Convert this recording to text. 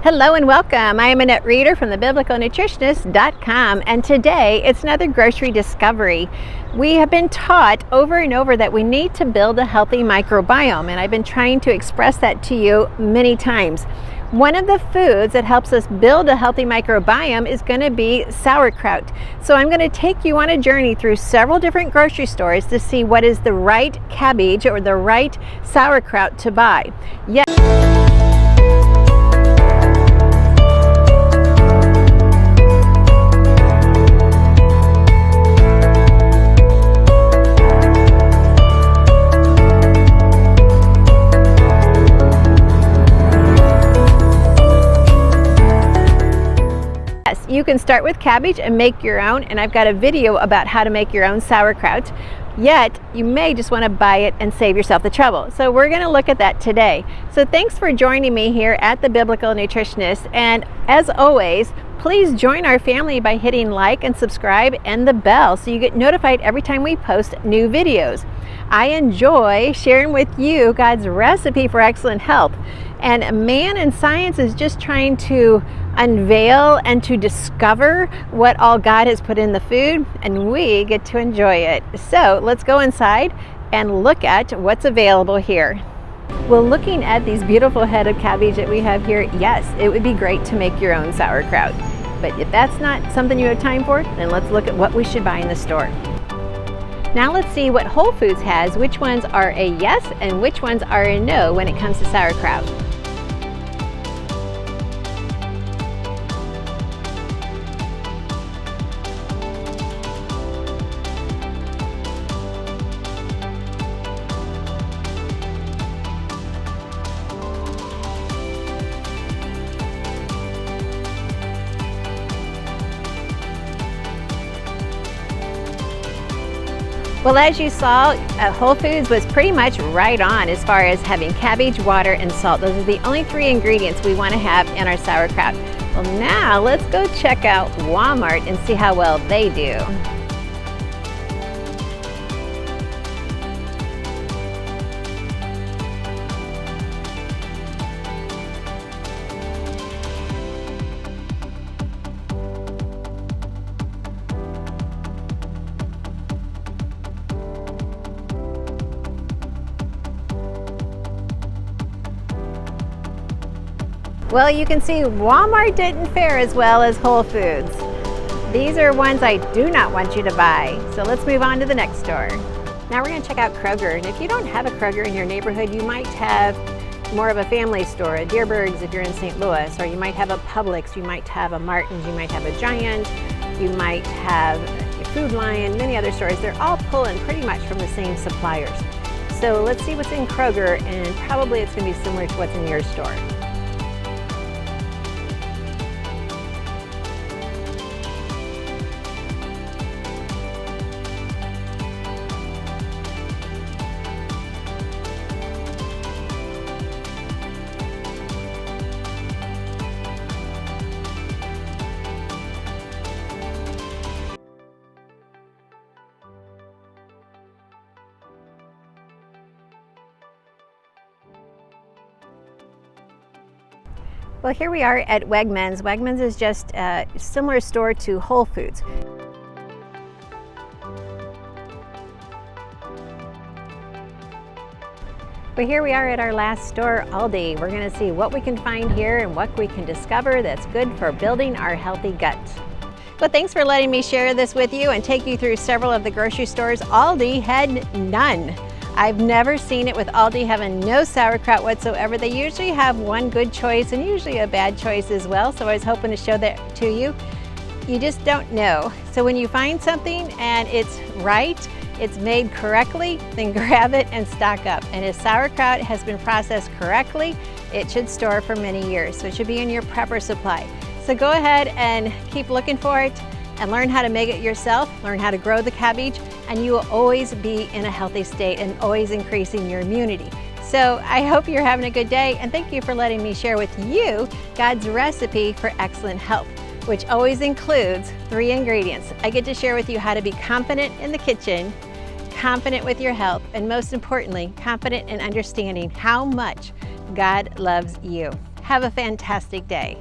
Hello and welcome. I am Annette Reeder from thebiblicalnutritionist.com, and today it's another grocery discovery. We have been taught over and over that we need to build a healthy microbiome, and I've been trying to express that to you many times. One of the foods that helps us build a healthy microbiome is going to be sauerkraut. So I'm going to take you on a journey through several different grocery stores to see what is the right cabbage or the right sauerkraut to buy. Yes. You can start with cabbage and make your own, and I've got a video about how to make your own sauerkraut. Yet you may just want to buy it and save yourself the trouble. So we're going to look at that today. So thanks for joining me here at the Biblical Nutritionist, and as always, please join our family by hitting like and subscribe and the bell so you get notified every time we post new videos. I enjoy sharing with you God's recipe for excellent health, and man and science is just trying to unveil and to discover what all God has put in the food, and we get to enjoy it. So let's go inside and look at what's available here. Well, looking at these beautiful head of cabbage that we have here, yes, it would be great to make your own sauerkraut. But if that's not something you have time for, then let's look at what we should buy in the store. Now let's see what Whole Foods has, which ones are a yes and which ones are a no when it comes to sauerkraut. Well, as you saw, Whole Foods was pretty much right on as far as having cabbage, water, and salt. Those are the only three ingredients we want to have in our sauerkraut. Well, now let's go check out Walmart and see how well they do. Well, you can see Walmart didn't fare as well as Whole Foods. These are ones I do not want you to buy. So let's move on to the next store. Now we're going to check out Kroger. And if you don't have a Kroger in your neighborhood, you might have more of a family store, a Deerberg's if you're in St. Louis, or you might have a Publix, you might have a Martin's, you might have a Giant, you might have a Food Lion, many other stores. They're all pulling pretty much from the same suppliers. So let's see what's in Kroger, and probably it's going to be similar to what's in your store. Well, here we are at Wegmans. Wegmans is just a similar store to Whole Foods. But here we are at our last store, Aldi. We're going to see what we can find here and what we can discover that's good for building our healthy gut. Well, thanks for letting me share this with you and take you through several of the grocery stores. Aldi had none. I've never seen it with Aldi having no sauerkraut whatsoever. They usually have one good choice and usually a bad choice as well. So I was hoping to show that to you. You just don't know. So when you find something and it's right, it's made correctly, then grab it and stock up. And if sauerkraut has been processed correctly, it should store for many years. So it should be in your prepper supply. So go ahead and keep looking for it and learn how to make it yourself, learn how to grow the cabbage, and you will always be in a healthy state and always increasing your immunity. So I hope you're having a good day, and thank you for letting me share with you God's recipe for excellent health, which always includes 3 ingredients. I get to share with you how to be confident in the kitchen, confident with your health, and most importantly, confident in understanding how much God loves you. Have a fantastic day.